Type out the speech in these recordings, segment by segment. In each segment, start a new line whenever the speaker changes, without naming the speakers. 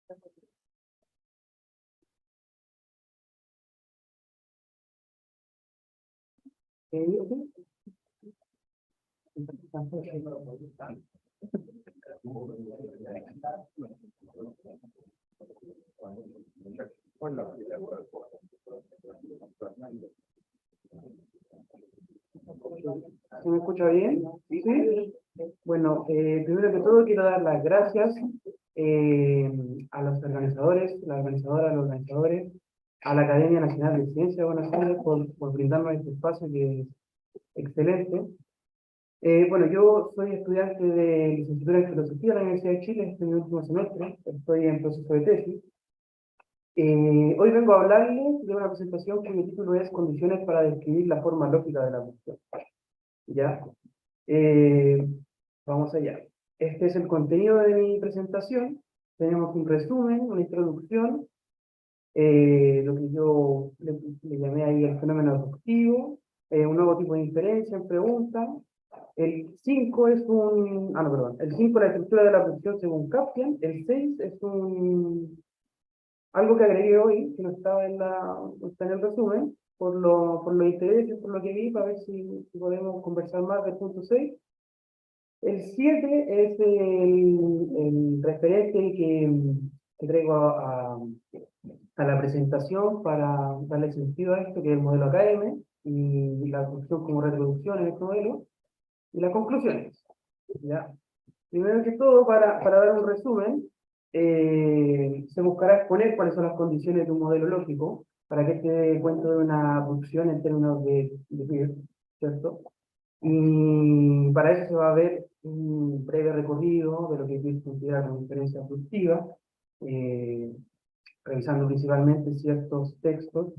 Ok. ¿Se me escucha bien? ¿Sí? Bueno, primero que todo quiero dar las gracias a los organizadores, la organizadora, a los organizadores, a la Academia Nacional de Ciencias de Buenos Aires por brindarnos este espacio que es excelente. Bueno, yo soy estudiante de licenciatura en Filosofía en la Universidad de Chile, estoy en mi último semestre, estoy en proceso de tesis. Hoy vengo a hablarles de una presentación cuyo título es Condiciones para describir la forma lógica de la cuestión. ¿Ya? Eh, Vamos allá. Este es el contenido de mi presentación. Tenemos un resumen, una introducción, lo que yo le llamé ahí el fenómeno aductivo, un nuevo tipo de inferencia en pregunta. El 5 es un... Ah, no, perdón. El 5 la estructura de la función según Kaplan. El 6 es un... Algo que agregué hoy, que no estaba no está en el resumen, por lo intereses, por lo que vi, para ver si podemos conversar más del punto 6. El 7 es el referente que traigo a la presentación para darle sentido a esto, que es el modelo AKM, y la función como reproducción en este modelo, y las conclusiones. ¿Ya? Primero que todo, para dar un resumen, se buscará exponer cuáles son las condiciones de un modelo lógico, para que este dé cuenta de una función en términos de Peirce, ¿cierto? Y para eso se va a ver un breve recorrido de lo que Peirce considera como inferencia aductiva, eh, revisando principalmente ciertos textos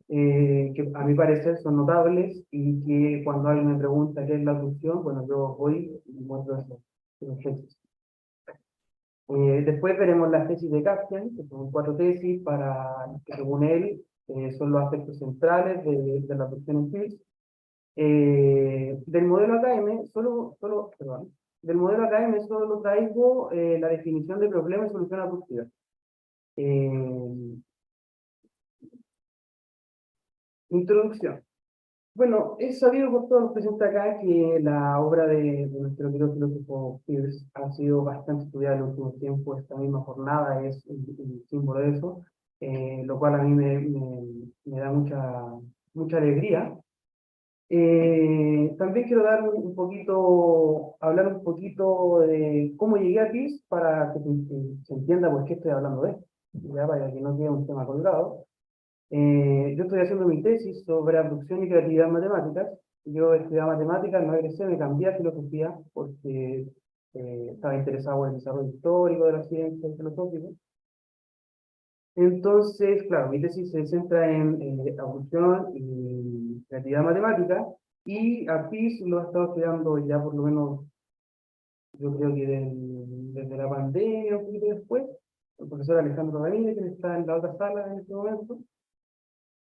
que a mi parecer son notables y que cuando alguien me pregunta qué es la aducción, bueno, yo voy y muestro esos textos. Después veremos las tesis de Kaplan, que son 4 tesis que según él son los aspectos centrales de la aducción en Peirce. Del modelo AKM, perdón, del modelo AKM solo traigo la definición de problema y solución aductiva. Introducción. Bueno, es sabido por todos los presentes acá que la obra de nuestro querido filósofo Peirce ha sido bastante estudiada en el último tiempo. Esta misma jornada es el símbolo de eso, lo cual a mí me da mucha alegría. También quiero dar hablar un poquito de cómo llegué a Peirce para que se entienda por qué estoy hablando de esto, ya para que no quede un tema colgado. Yo estoy haciendo mi tesis sobre abducción y creatividad en matemáticas. Yo estudiaba matemáticas, no egresé, me cambié a filosofía porque estaba interesado en el desarrollo histórico de la ciencia filosófica. Entonces, claro, mi tesis se centra en abducción y creatividad matemática, y a PIS lo he estado estudiando ya por lo menos, yo creo que desde la pandemia, un poquito después. El profesor Alejandro Ramírez, que está en la otra sala en este momento.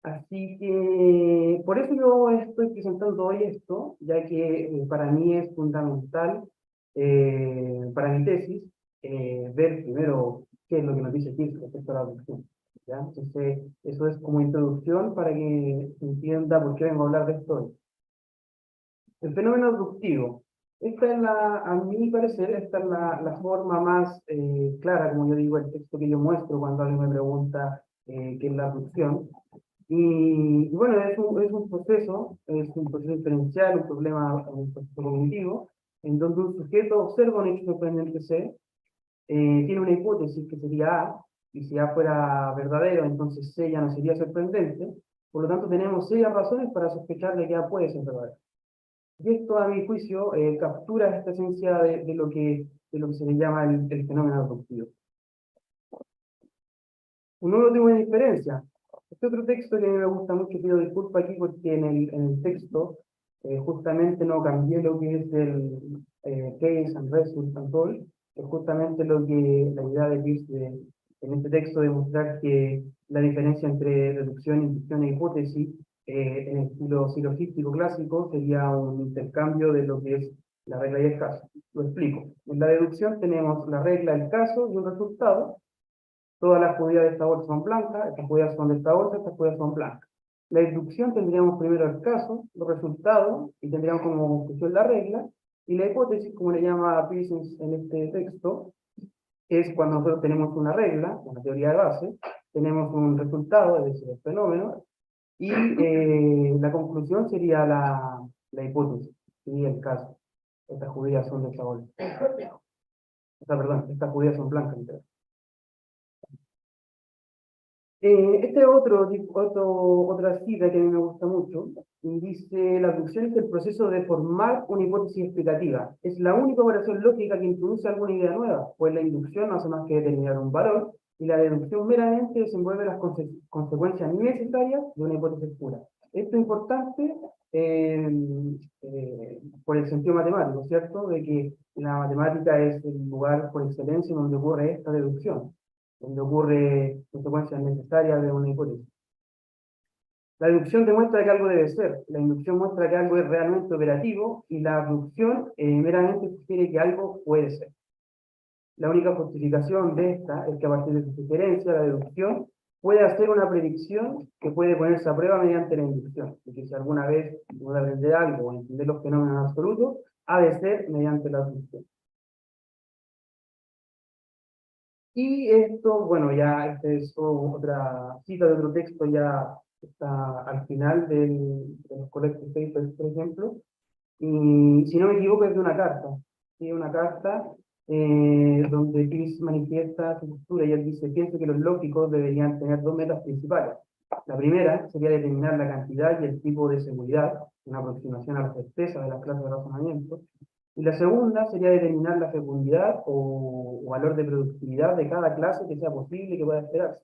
Así que por eso yo estoy presentando hoy esto, ya que para mí es fundamental para mi tesis ver primero qué es lo que nos dice Peirce respecto a la abducción. ¿Ya? Entonces, eso es como introducción para que se entienda por qué vengo a hablar de esto hoy. El fenómeno abductivo. A mi parecer, esta es la forma más clara, como yo digo, el texto que yo muestro cuando alguien me pregunta qué es la abducción. Y bueno, es un proceso diferencial, un proceso cognitivo, en donde un sujeto observa un hecho sorprendente C, tiene una hipótesis que sería A, y si A fuera verdadero, entonces C ya no sería sorprendente. Por lo tanto, tenemos serias razones para sospechar de que A puede ser verdadero. Y esto, a mi juicio, captura esta esencia de lo que se le llama el fenómeno abductivo. Un nuevo tipo de diferencia. Este otro texto que a mí me gusta mucho, pido disculpas aquí porque en el texto justamente no cambié lo que es el case and result and all, que es justamente la idea de Peirce en este texto de mostrar que la diferencia entre reducción, inducción e hipótesis en el estilo silogístico clásico sería un intercambio de lo que es la regla y el caso. Lo explico. En la deducción tenemos la regla, el caso y un resultado. Todas las judías de esta bolsa son blancas, estas judías son de esta bolsa, estas judías son blancas. La inducción tendríamos primero el caso, los resultados, y tendríamos como conclusión la regla, y la hipótesis, como le llama Peirce en este texto, es cuando nosotros tenemos una regla, una teoría de base, tenemos un resultado, es decir, el fenómeno, y la conclusión sería la hipótesis, sería el caso. Estas judías son de esta bolsa. Perdón, estas judías son blancas. Este otra cita que a mí me gusta mucho, y dice, la abducción es el proceso de formar una hipótesis explicativa. Es la única operación lógica que introduce alguna idea nueva, pues la inducción no hace más que determinar un valor, y la deducción meramente desenvuelve las consecuencias necesarias de una hipótesis pura. Esto es importante por el sentido matemático, ¿cierto? De que la matemática es el lugar por excelencia donde ocurre esta deducción, donde ocurre consecuencias necesarias de una hipótesis. La deducción demuestra que algo debe ser, la inducción muestra que algo es realmente operativo, y la abducción meramente sugiere que algo puede ser. La única justificación de esta es que a partir de su sugerencia, la deducción puede hacer una predicción que puede ponerse a prueba mediante la inducción, y que si alguna vez uno debe aprender algo o entender los fenómenos absolutos, ha de ser mediante la abducción. Y esto, bueno, ya esta es otra cita de otro texto, ya está al final de los Collective Papers, por ejemplo, y si no me equivoco es de una carta, ¿sí? Una carta donde Peirce manifiesta su postura y él dice, pienso que los lógicos deberían tener dos metas principales. La primera sería determinar la cantidad y el tipo de seguridad, una aproximación a la certeza de las clases de razonamiento, y la segunda sería determinar la fecundidad o valor de productividad de cada clase que sea posible y que pueda esperarse.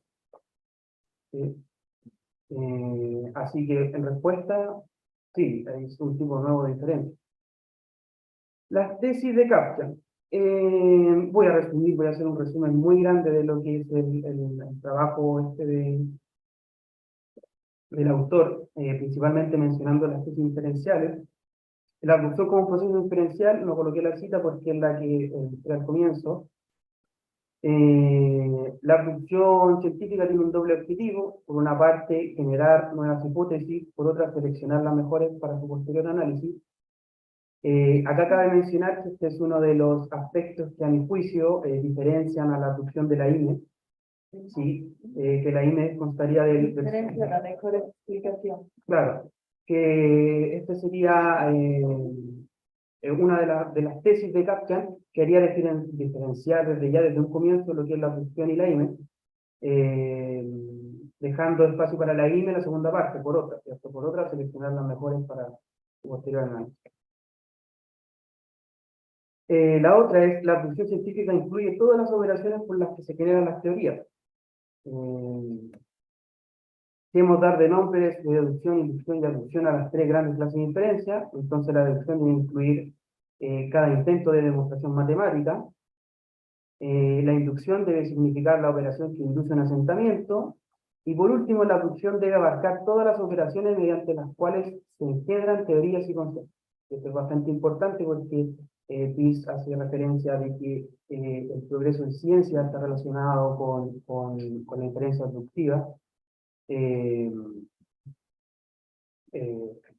¿Sí? Así que en respuesta, sí, es un tipo nuevo de diferencia. Las tesis de Kaplan. Voy a resumir, voy a hacer un resumen muy grande de lo que es el trabajo del autor, principalmente mencionando las tesis inferenciales. La abducción como proceso inferencial, no coloqué la cita porque es la que era al comienzo. La abducción científica tiene un doble objetivo: por una parte, generar nuevas hipótesis; por otra, seleccionar las mejores para su posterior análisis. Acá cabe mencionar que este es uno de los aspectos que a mi juicio diferencian a la abducción de la IME, ¿sí? Que la IME constaría del...
Diferencia la mejor explicación.
Claro, que este sería una de las tesis de Kaplan, que haría diferenciar desde un comienzo lo que es la abducción y la IME, dejando espacio para la IME en la segunda parte, por otra, ¿cierto? Por otra, seleccionar las mejores para su posterior análisis. La otra es, la abducción científica incluye todas las operaciones por las que se generan las teorías. Queremos dar de nombres de deducción, inducción y abducción a las tres grandes clases de inferencia. Entonces la deducción debe incluir cada intento de demostración matemática. La inducción debe significar la operación que induce un asentamiento. Y por último, la abducción debe abarcar todas las operaciones mediante las cuales se engendran teorías y conceptos. Esto es bastante importante porque Peirce hace referencia de que el progreso en ciencia está relacionado con la inferencia abductiva.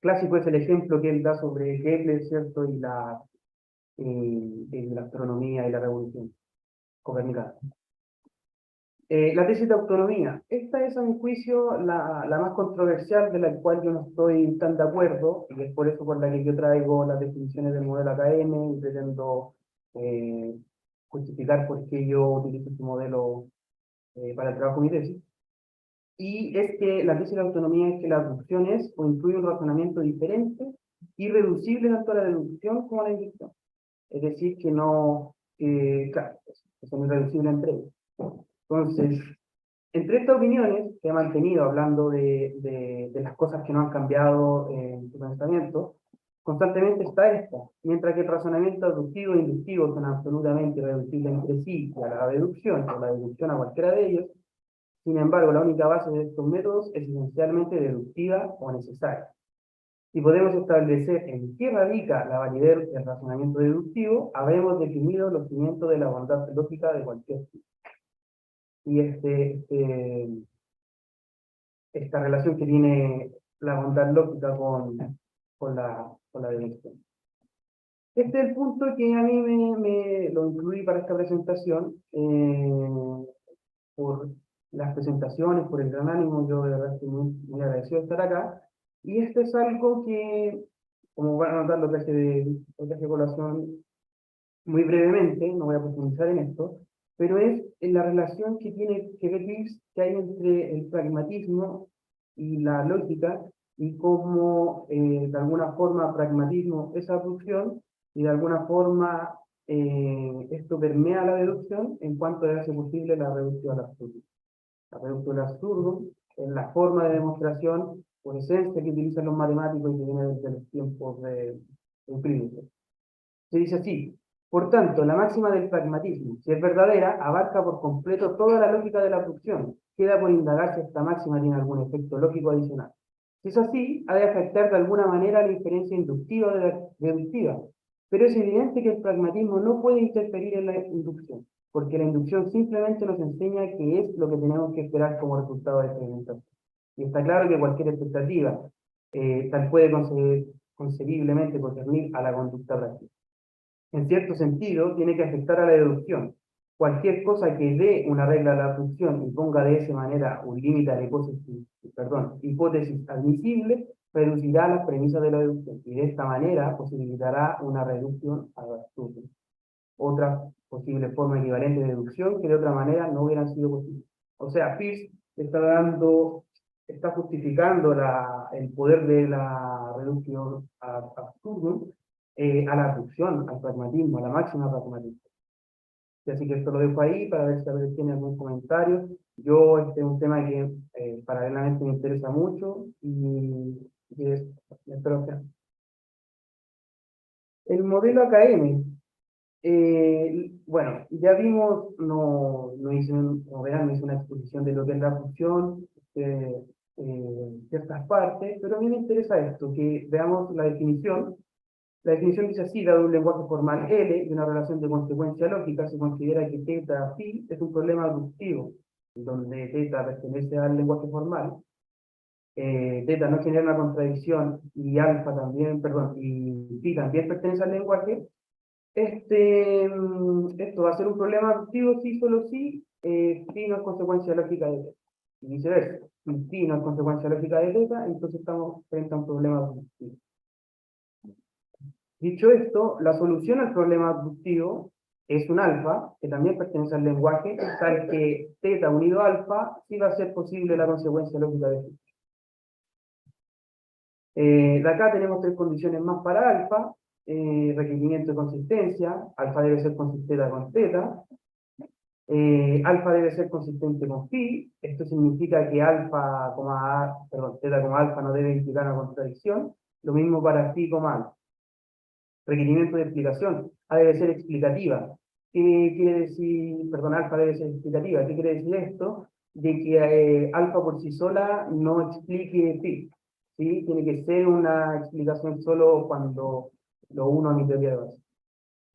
Clásico es el ejemplo que él da sobre Kepler, ¿cierto? Y la astronomía y la revolución copernicana. La tesis de autonomía. Esta es, a mi juicio, la más controversial, de la cual yo no estoy tan de acuerdo, y es por eso por la que yo traigo las definiciones del modelo AKM y pretendo justificar por qué yo utilizo este modelo para el trabajo de mi tesis. Y es que la tesis de autonomía es que la abducción es o incluye un razonamiento diferente y reducible tanto a la deducción como a la inducción. Es decir, que no, claro, que son irreducibles entre ellos. Entonces, entre estas opiniones que he mantenido hablando de las cosas que no han cambiado en su pensamiento, constantemente está esta. Mientras que el razonamiento abductivo e inductivo son absolutamente irreducibles entre sí y a la deducción, o la deducción a cualquiera de ellos, sin embargo, la única base de estos métodos es esencialmente deductiva o necesaria. Si podemos establecer en qué radica la validez del razonamiento deductivo, habremos definido los cimientos de la bondad lógica de cualquier tipo. y esta relación que tiene la bondad lógica con la deducción. Este es el punto que a mí me lo incluí para esta presentación, por las presentaciones, por el gran ánimo. Yo de verdad estoy muy agradecido de estar acá, y este es algo que, como van a notar, lo traje de colación muy brevemente, no voy a profundizar en esto, pero es en la relación que tiene que ver que hay entre el pragmatismo y la lógica, y cómo de alguna forma pragmatismo es abducción, y de alguna forma esto permea la deducción en cuanto hace posible la reducción al absurdo. La reducción al absurdo es la forma de demostración por esencia que utilizan los matemáticos y que viene desde los tiempos de Euclides. Se dice así: por tanto, la máxima del pragmatismo, si es verdadera, abarca por completo toda la lógica de la abducción. Queda por indagar si esta máxima tiene algún efecto lógico adicional. Si es así, ha de afectar de alguna manera la inferencia inductiva de la deductiva. Pero es evidente que el pragmatismo no puede interferir en la inducción, porque la inducción simplemente nos enseña qué es lo que tenemos que esperar como resultado de la experimentación. Y está claro que cualquier expectativa tal puede concebiblemente concernir a la conducta práctica. En cierto sentido, tiene que afectar a la deducción. Cualquier cosa que dé una regla a la abducción y ponga de esa manera un límite a la hipótesis admisible, reducirá las premisas de la deducción, y de esta manera posibilitará una reducción al absurdo. Otra posible forma equivalente de deducción que de otra manera no hubieran sido posibles. O sea, Peirce está justificando el poder de la reducción ad absurdum a la abducción, al pragmatismo, a la máxima pragmatismo. Así que esto lo dejo ahí para ver si alguien tiene algún comentario. Este es un tema que paralelamente me interesa mucho, espero que... El modelo AKM. Bueno, ya vimos, como verán, no hice una exposición de lo que es la función, ciertas partes, pero a mí me interesa esto, que veamos la definición. La definición dice así: dado un lenguaje formal L y una relación de consecuencia lógica, se considera que θ phi es un problema aductivo, donde θ pertenece al lenguaje formal, θ no genera una contradicción, y alfa también, perdón, y phi también pertenece al lenguaje. Esto va a ser un problema aductivo si solo si phi no es consecuencia lógica de θ. Y viceversa, si phi no es consecuencia lógica de θ, entonces estamos frente a un problema aductivo. Dicho esto, la solución al problema abductivo es un alfa, que también pertenece al lenguaje, tal que θ unido a alfa sí va a ser posible la consecuencia lógica de θ. De acá tenemos tres condiciones más para alfa. Requerimiento de consistencia: alfa debe ser consistente con θ. Alfa debe ser consistente con phi. Esto significa que θ como alfa no debe implicar una contradicción. Lo mismo para phi como alfa. Requerimiento de explicación: A debe ser explicativa. ¿Qué quiere decir? Perdón, alfa debe ser explicativa. ¿Qué quiere decir esto? De que alfa por sí sola no explique phi, ¿sí? Tiene que ser una explicación solo cuando lo uno a mi teoría de base.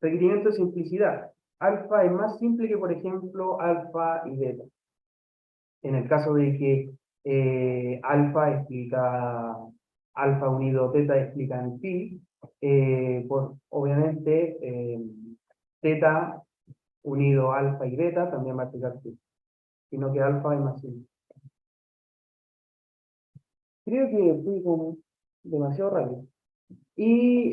Requerimiento de simplicidad: alfa es más simple que, por ejemplo, alfa y beta. En el caso de que alfa unido θ explica en phi, obviamente θ unido alfa y beta también va a explicar phi, sino que alfa es más simple. Creo que fui como demasiado rápido. Y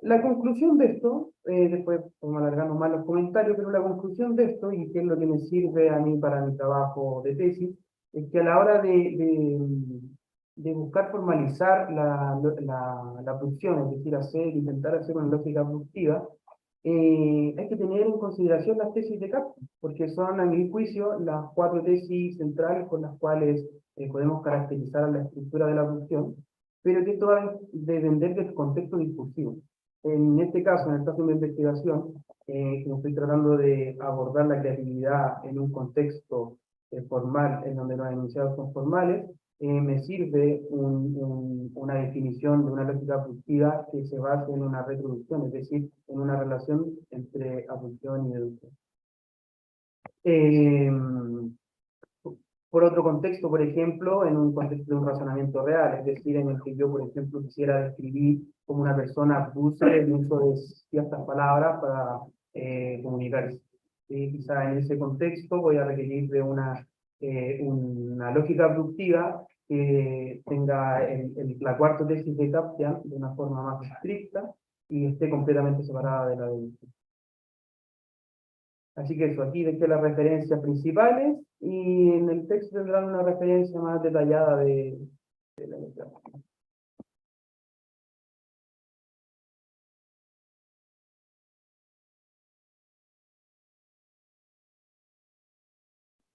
la conclusión de esto, después vamos alargando más los comentarios, pero la conclusión de esto, y que es lo que me sirve a mí para mi trabajo de tesis, es que a la hora de buscar formalizar la abducción, es decir, intentar hacer una lógica abductiva, hay que tener en consideración las tesis de Kaplan, porque son, a mi juicio, las cuatro tesis centrales con las cuales podemos caracterizar la estructura de la abducción, pero que todas depender del contexto discursivo. En este caso, en el caso de mi investigación, que estoy tratando de abordar la creatividad en un contexto formal, en donde los enunciados son formales, me sirve una definición de una lógica abductiva que se basa en una reproducción, es decir, en una relación entre abducción y deducción. Eh, por otro contexto, por ejemplo, en un contexto de un razonamiento real, es decir, en el que yo, por ejemplo, quisiera describir como una persona abuse el uso de ciertas palabras para comunicarse. Y quizá en ese contexto voy a requerir de una lógica abductiva que tenga la cuarta tesis de Kaptian de una forma más estricta y esté completamente separada de la de. Así que eso, aquí dejé las referencias principales y en el texto tendrán una referencia más detallada de la letra.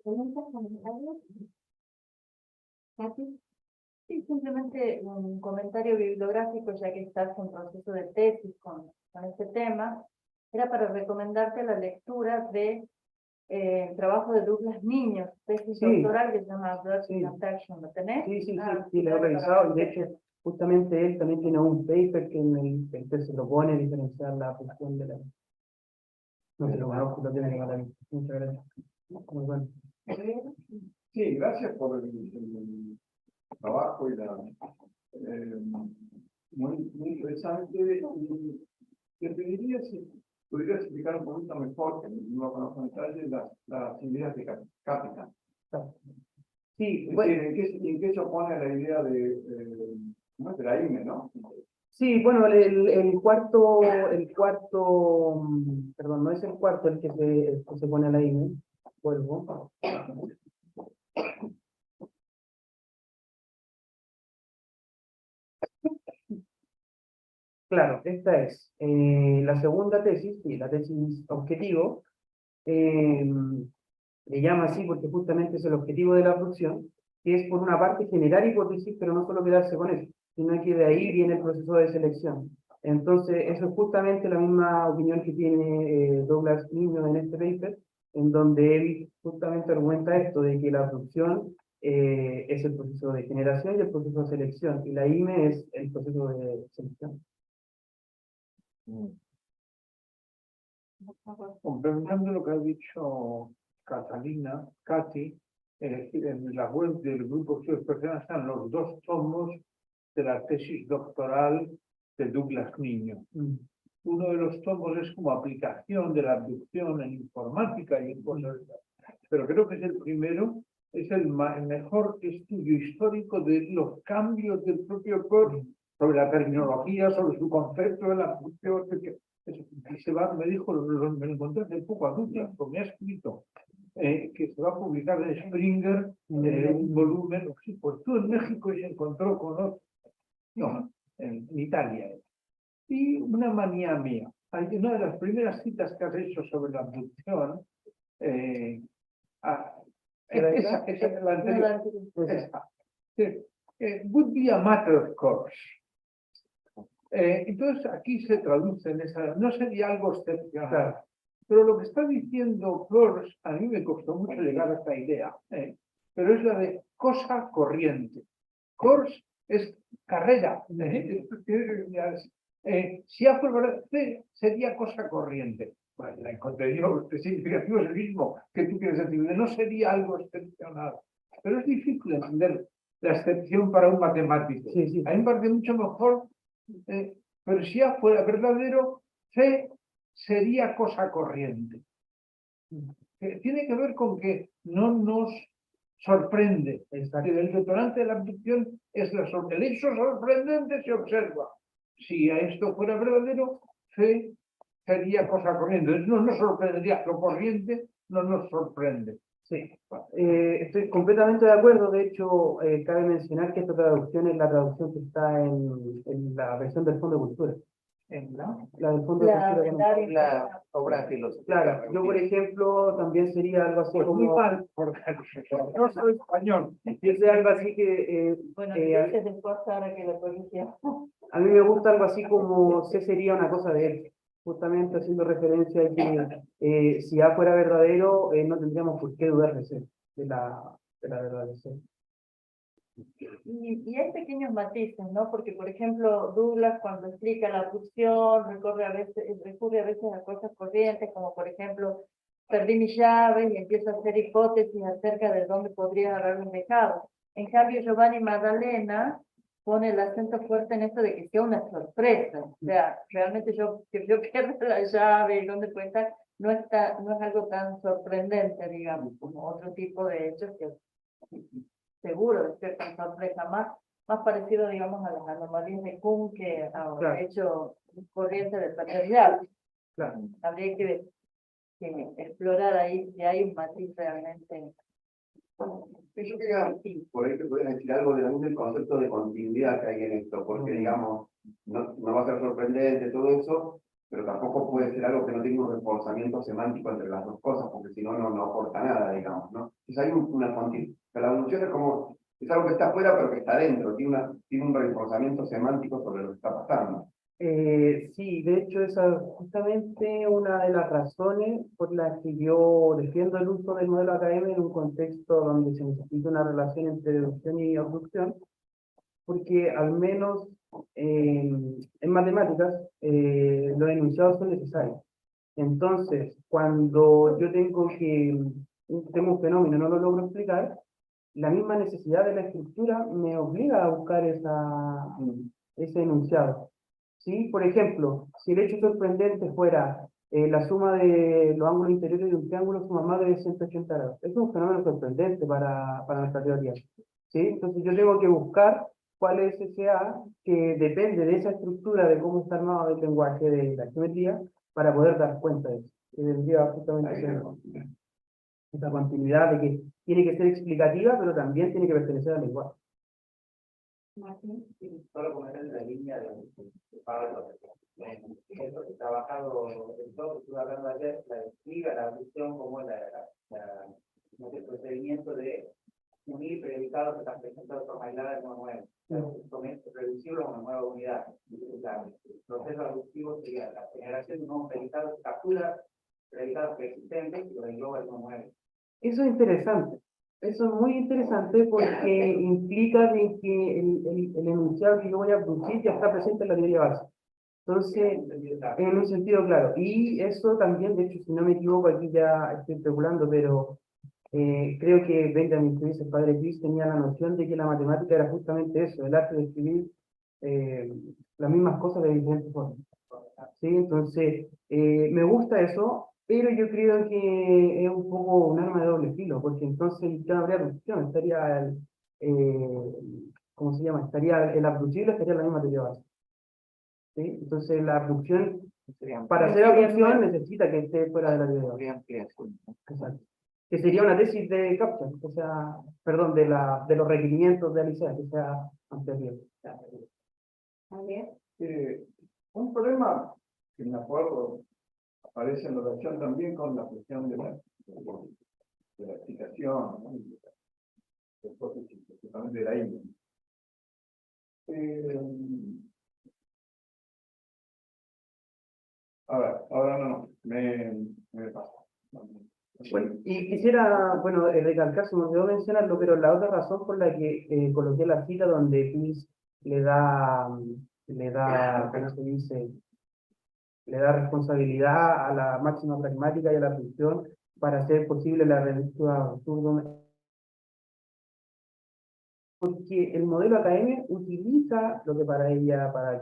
¿Preguntas, comentarios? Katy. Sí, simplemente un comentario bibliográfico, ya que estás en proceso de tesis con este tema, era para recomendarte la lectura de el trabajo de Douglas Niños, tesis
Sí.
doctoral que se llama Birth
Sí.
and Action, ¿lo tenés?
Sí, lo he revisado y de hecho, justamente él también tiene un paper que en el que se propone diferenciar la función de la. No se lo conozco, lo tiene que dar ahí. Muchas gracias. Muy bueno.
Sí, gracias por el trabajo y muy interesante. Y te pediría si pudieras explicar un poquito mejor, que no conozco en detalle, las ideas de Capita.
Sí,
Es
bueno,
decir, ¿en qué se opone la idea ¿cómo es? De la IME, ¿no?
sí, bueno, el cuarto, perdón, no es el cuarto el que se pone a la INE, vuelvo. Claro, esta es la segunda tesis, sí, la tesis objetivo, le llama así porque justamente es el objetivo de la producción, que es por una parte generar hipótesis, pero no solo quedarse con eso, sino que de ahí viene el proceso de selección. Entonces, eso es justamente la misma opinión que tiene Douglas Niño en este paper, en donde él justamente argumenta esto, de que la producción es el proceso de generación y el proceso de selección, y la IME es el proceso de selección.
Complementando lo que ha dicho Catalina, Katy, en la web del Grupo Estudios Personas están los dos tomos de la tesis doctoral de Douglas Niño. Uno de los tomos es como aplicación de la abducción en informática y en cosas, pero creo que es el primero, es el mejor estudio histórico de los cambios del propio Peirce sobre la terminología, sobre su concepto de la abducción. Me dijo, me lo encontré hace poco a Douglas, porque me ha escrito que se va a publicar en Springer un volumen, pues tú en México y se encontró con otro, no, en Italia. Y una manía mía, hay una de las primeras citas que has hecho sobre la abducción, esa es la anterior, esa, would be a matter of course. Entonces aquí se traduce en esa, no sería algo excepcional, pero lo que está diciendo Peirce, a mí me costó mucho llegar a esta idea, pero es la de cosa corriente. Course es carrera. Si A fuera C sería cosa corriente. Bueno, el contenido significativo es el mismo que tú quieres decir, no sería algo excepcional. Pero es difícil entender la excepción para un matemático.
Sí, sí.
A mí me parece mucho mejor, pero si A fuera verdadero, C sería cosa corriente. Tiene que ver con que no nos sorprende. El detonante de la abducción es el hecho sorprendente se observa. Si a esto fuera verdadero, C sería cosa corriente. Entonces no nos sorprendería, lo corriente no nos sorprende.
Sí, estoy completamente de acuerdo. De hecho, cabe mencionar que esta traducción es la traducción que está en la versión del Fondo de Cultura.
¿En la?
La del Fondo de Cultura.
La
Obra filosófica.
Claro, yo por ejemplo también sería algo así
Pues muy
como,
mal, porque no soy español.
yo sé algo así que
bueno,
a
después ahora que la policía.
mí me gusta algo así como C sería una cosa de él, justamente haciendo referencia a que si A fuera verdadero, no tendríamos por qué dudar de C, de la verdad de C.
Y hay pequeños matices, ¿no? Porque, por ejemplo, Douglas cuando explica la abducción recurre a veces a cosas corrientes, como por ejemplo perdí mis llaves y empiezo a hacer hipótesis acerca de dónde podría haberme dejado. En cambio, Giovanni Maddalena pone el acento fuerte en esto de que sea una sorpresa. O sea, realmente que yo pierda la llave y dónde puede estar, no es algo tan sorprendente, digamos, como otro tipo de hechos que seguro despiertan sorpresa, más parecido, digamos, a las anomalías de Kuhn que a
Claro.
hecho corriente de perder llave.
Claro.
Habría que explorar ahí si hay un matiz realmente.
Yo quería, por ahí te puedes decir algo del concepto de continuidad que hay en esto, porque digamos, no va a ser sorprendente todo eso, pero tampoco puede ser algo que no tenga un reforzamiento semántico entre las dos cosas, porque si no, no aporta nada, digamos, ¿no? Entonces hay una continuidad. La evolución es como, es algo que está afuera, pero que está dentro, tiene un reforzamiento semántico sobre lo que está pasando.
Sí, de hecho esa es justamente una de las razones por las que yo defiendo el uso del modelo AKM en un contexto donde se necesita una relación entre deducción y abducción, porque al menos en matemáticas los enunciados son necesarios. Entonces, cuando yo tengo un fenómeno y no lo logro explicar, la misma necesidad de la estructura me obliga a buscar ese enunciado. ¿Sí? Por ejemplo, si el hecho sorprendente fuera la suma de los ángulos interiores de un triángulo, suma más de 180 grados. Es un fenómeno sorprendente para nuestra teoría. ¿Sí? Entonces yo tengo que buscar cuál es ese A que depende de esa estructura, de cómo está armado el lenguaje de la geometría, para poder dar cuenta de eso. Que vendría justamente esa continuidad de que tiene que ser explicativa, pero también tiene que pertenecer al lenguaje.
Solo poner en la línea de Pablo, eso que he trabajado en todo, estuve hablando ayer, la despliega, la abducción como el procedimiento de unir predicados que están presentes de forma aislada en una nueva, reducirlo a una nueva unidad. El proceso abductivo sería la generación de nuevos predicados, captura predicados preexistentes y los engloba en una nueva.
Eso es interesante. Eso es muy interesante porque implica de que el enunciado que yo voy a producir ya está presente en la teoría base. Entonces, en un sentido claro. Y eso también, de hecho, si no me equivoco, aquí ya estoy especulando, pero creo que Benjamin Chris, el padre Chris, tenía la noción de que la matemática era justamente eso, el arte de escribir las mismas cosas de diferentes formas. ¿Sí? Entonces, me gusta eso, pero yo creo que es un poco un arma de doble filo, porque entonces ya no habría abducción, estaría ¿cómo se llama? Estaría el abducible, estaría en la misma teoría base. ¿Sí? Entonces, la abducción, para hacer abducción, necesita que esté fuera de la teoría base. Exacto. Que sería una tesis de Captcha, o sea, perdón, de los requerimientos de Alicia, que sea anterior.
Un problema que me acuerdo aparece en relación también con la cuestión de la explicación, ¿no? De la hipótesis, principalmente de la India. A ver, ahora no, me pasa.
Bueno, y quisiera, bueno, recalcar, se me olvidó mencionarlo, pero la otra razón por la que coloqué la cita donde Chris le da, ¿cómo se dice? Le da responsabilidad a la máxima pragmática y a la función para hacer posible la reducción absurdo, porque el modelo AKM utiliza lo que para ella, para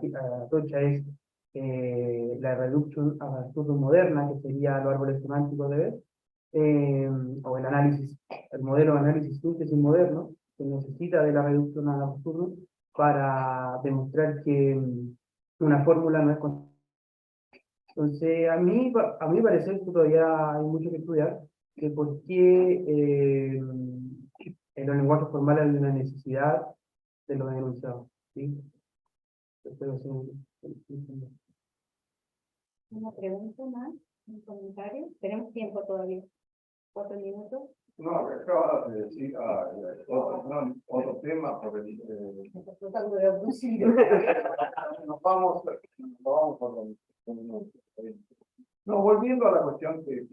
Tocha es la reducción absurdo moderna, que sería los árboles semánticos de ver, o el modelo de análisis síntesis moderno, que necesita de la reducción ad absurdum para demostrar que una fórmula no es constante. Entonces, a mí me parece que todavía hay mucho que estudiar, que por qué en los lenguajes formales hay una necesidad de los enunciados. ¿Sí? Espero
Una pregunta más, un comentario. Tenemos tiempo todavía. 4 minutos.
No, que acabas de decir otro tema, porque
Tratando de abducir.
nos vamos por lo mismo. No, volviendo a la cuestión que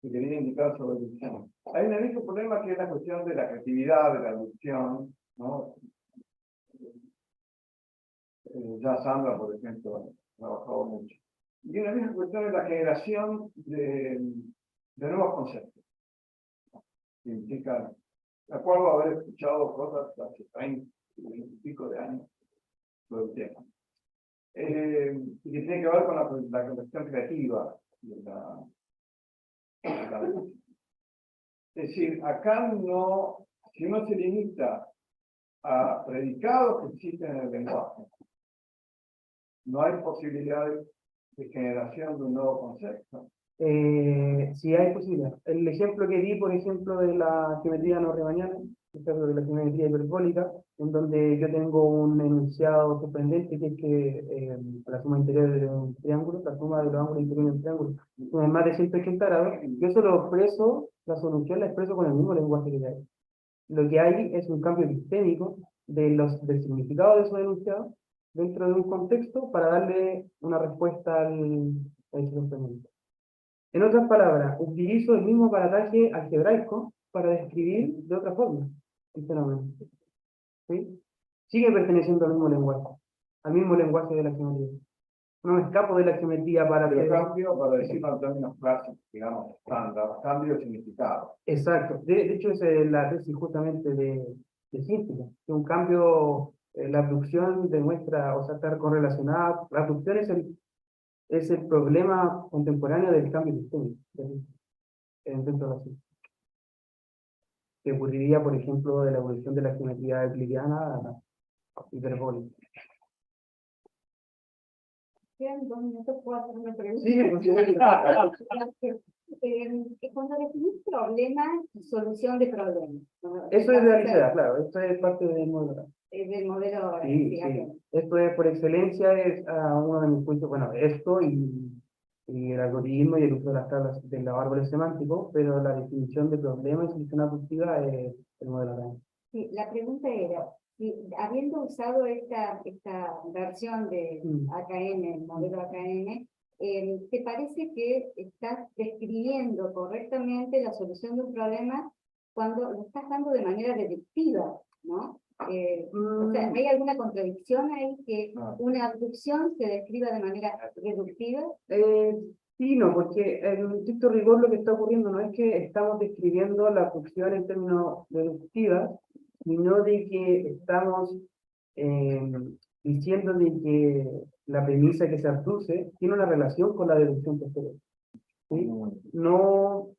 quería indicar sobre la educación. Hay un único problema que es la cuestión de la creatividad, de la educación, ¿no? Ya Sandra, por ejemplo, ha trabajado mucho. Y una misma cuestión es la generación de nuevos conceptos. Que implican, de acuerdo a haber escuchado cosas hace 30, 20 y pico de años sobre el tema. Y que tiene que ver con la cuestión creativa de la música. Es decir, acá no, si uno se limita a predicados que existen en el lenguaje, no hay posibilidad de generación de un nuevo concepto.
Sí hay posibilidad. El ejemplo que di, por ejemplo, de la geometría no riemanniana, el ejemplo de la geometría hiperbólica, en donde yo tengo un enunciado sorprendente que es que la suma interior de un triángulo, la suma de los ángulos interiores de un triángulo, es más de 180 grados, yo solo expreso, la solución la expreso con el mismo lenguaje que hay. Lo que hay es un cambio epistémico del significado de esos enunciados dentro de un contexto para darle una respuesta a ese sorprendente. En otras palabras, utilizo el mismo aparataje algebraico para describir de otra forma el fenómeno. ¿Sí? Sigue perteneciendo al mismo lenguaje de la geometría. No me escapo de la geometría para
Pero
que...
cambio, para decirlo en términos clásicos, digamos, estándar, cambio de significado.
Exacto. De hecho, esa es la tesis justamente de Cíntica, que un cambio, la abducción demuestra, o sea, estar correlacionada. La abducción es el problema contemporáneo del cambio sistémico dentro de la ciencia. Que ocurriría, por ejemplo, de la evolución de la geometría euclidiana a la hiperbólica.
Quedan 2 minutos, ¿puedo hacer una pregunta?
Sí,
Cuando definís problemas y solución de problemas, ¿no?
eso es realidad, claro, esto es parte del modelo.
Del modelo de
Sí,
investigación.
sí. Esto es, por excelencia, es uno de mis puntos, bueno, esto y el algoritmo y el uso de las tablas de los árboles semánticos, pero la definición de problema y solución abductiva es el modelo RAND.
Sí, la pregunta era, si, habiendo usado esta versión de AKN, el modelo AKN, ¿te parece que estás describiendo correctamente la solución de un problema cuando lo estás dando de manera deductiva, ¿no? O sea, ¿hay alguna contradicción ahí que una abducción se describa de manera deductiva?
Sí, no, porque en estricto rigor lo que está ocurriendo no es que estamos describiendo la abducción en términos deductivos, sino de que estamos diciendo de que la premisa que se abduce tiene una relación con la deducción posterior. ¿Sí? No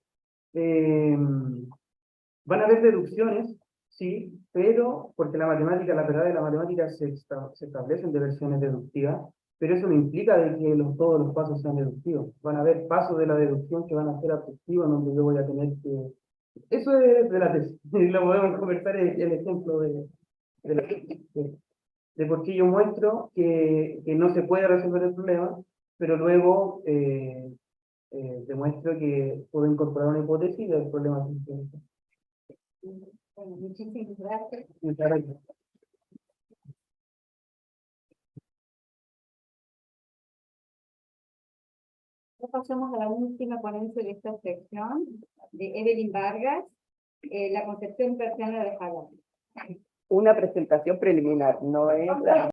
van a haber deducciones, sí, pero porque la matemática, la verdad de la matemática se establecen de versiones deductivas, pero eso no implica de que todos los pasos sean deductivos. Van a haber pasos de la deducción que van a ser abductivos, donde yo voy a tener que... Eso es de la tesis, y lo podemos conversar el ejemplo de la tesis, de por qué yo muestro que no se puede resolver el problema, pero luego demuestro que puedo incorporar una hipótesis y el problema se soluciona.
Bueno, muchísimas gracias.
Muchas gracias.
Ya pasamos a la última ponencia de esta sección, de Evelyn Vargas, la concepción persiana de Hagar.
Una presentación preliminar, no es la...